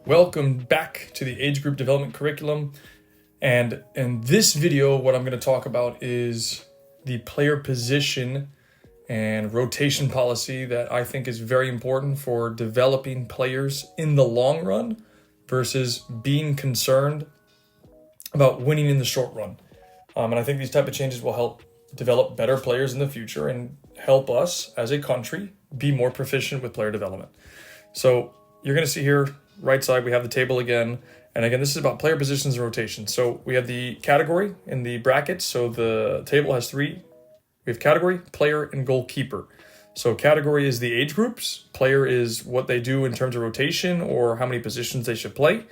Welcome back to the age group development curriculum. And in this video, what I'm going to talk about is the player position and rotation policy that I think is very important for developing players in the long run versus being concerned about winning in the short run. And I think these type of changes will help develop better players in the future and help us as a country be more proficient with player development. So you're going to see here, right side, we have the table again. And again, this is about player positions and rotation. So we have the category in the brackets. So the table has three. We have category, player, and goalkeeper. So category is the age groups. Player is what they do in terms of rotation or how many positions they should play.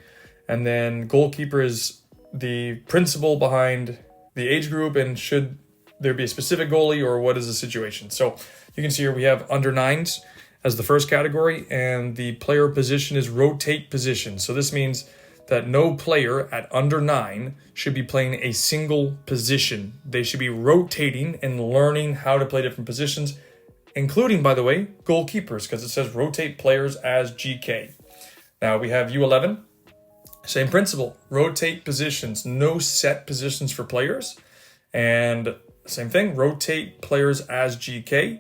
And then goalkeeper is the principle behind the age group and should there be a specific goalie or what is the situation. So you can see here we have under nines as the first category, and the player position is rotate position. So this means that no player at under 9 should be playing a single position. They should be rotating and learning how to play different positions, including, by the way, goalkeepers, because it says rotate players as GK. Now we have U11, same principle, rotate positions, no set positions for players. And same thing, rotate players as GK.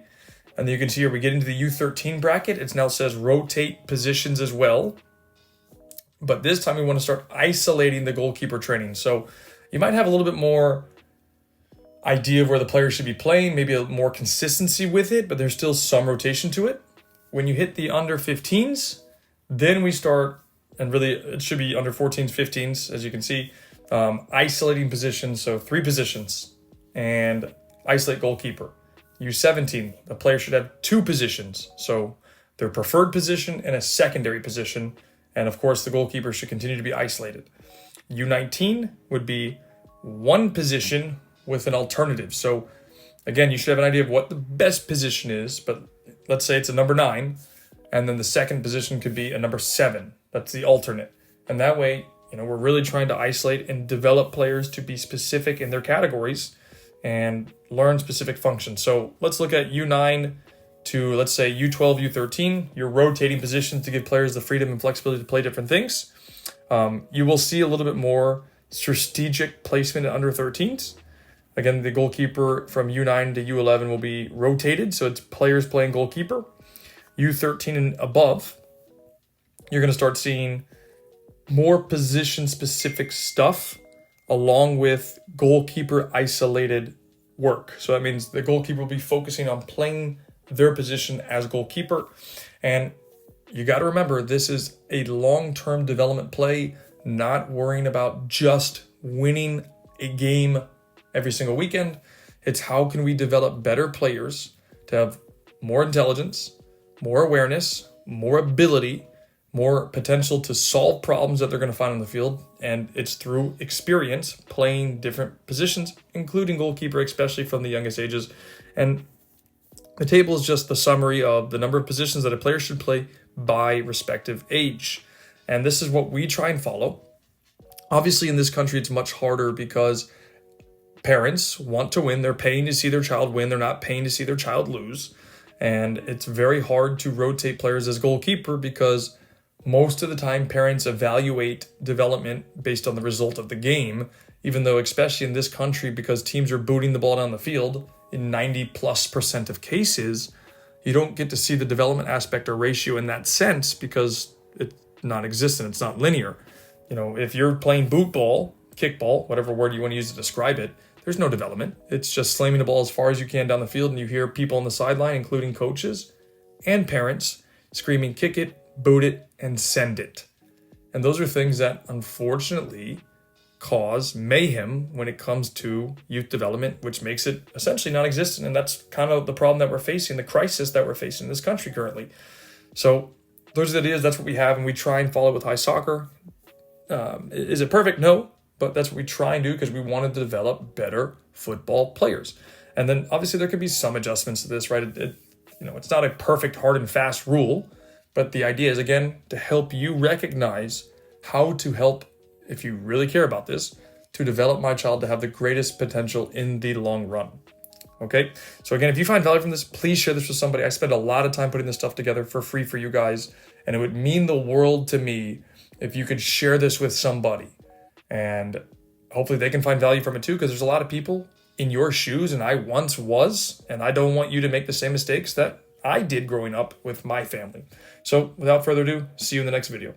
And then you can see here we get into the U13 bracket. It now says rotate positions as well. But this time we want to start isolating the goalkeeper training. So you might have a little bit more idea of where the player should be playing, maybe a more consistency with it, but there's still some rotation to it. When you hit the under 15s, then we start, and really it should be under 14s, 15s, as you can see, isolating positions. So 3 positions and isolate goalkeeper. U17, the player should have 2 positions. So their preferred position and a secondary position. And of course, the goalkeeper should continue to be isolated. U19 would be 1 position with an alternative. So again, you should have an idea of what the best position is, but let's say it's a number 9, and then the second position could be a number 7. That's the alternate. And that way, we're really trying to isolate and develop players to be specific in their categories and learn specific functions. So let's look at U9 to, let's say, U12, U13. You're rotating positions to give players the freedom and flexibility to play different things. You will see a little bit more strategic placement at under 13s. Again, the goalkeeper from U9 to U11 will be rotated, so it's players playing goalkeeper. U13 and above, you're going to start seeing more position-specific stuff along with goalkeeper isolated work. So that means the goalkeeper will be focusing on playing their position as goalkeeper. And you got to remember, this is a long-term development play, not worrying about just winning a game every single weekend. It's how can we develop better players to have more intelligence, more awareness, more ability, more potential to solve problems that they're going to find on the field. And it's through experience playing different positions, including goalkeeper, especially from the youngest ages. And the table is just the summary of the number of positions that a player should play by respective age. And this is what we try and follow. Obviously, in this country, it's much harder because parents want to win. They're paying to see their child win. They're not paying to see their child lose. And it's very hard to rotate players as goalkeeper because most of the time parents evaluate development based on the result of the game, even though especially in this country, because teams are booting the ball down the field in 90+% of cases, you don't get to see the development aspect or ratio in that sense because it's non-existent. It's not linear. If you're playing boot ball, kickball, whatever word you want to use to describe it, there's no development. It's just slamming the ball as far as you can down the field, and you hear people on the sideline, including coaches and parents, screaming, kick it, boot it, and send it. And those are things that unfortunately cause mayhem when it comes to youth development, which makes it essentially non-existent. And that's kind of the problem that we're facing, the crisis that we're facing in this country currently. So those are the ideas. That's what we have, and we try and follow with high soccer. Is it perfect? No, but that's what we try and do because we want to develop better football players. And then obviously there could be some adjustments to this, right? It's not a perfect hard and fast rule. But the idea is, again, to help you recognize how to help, if you really care about this, to develop my child to have the greatest potential in the long run. Okay? So again, if you find value from this, please share this with somebody. I spend a lot of time putting this stuff together for free for you guys, and it would mean the world to me if you could share this with somebody, and hopefully they can find value from it too, because there's a lot of people in your shoes, and I once was, and I don't want you to make the same mistakes that I did growing up with my family. So without further ado, see you in the next video.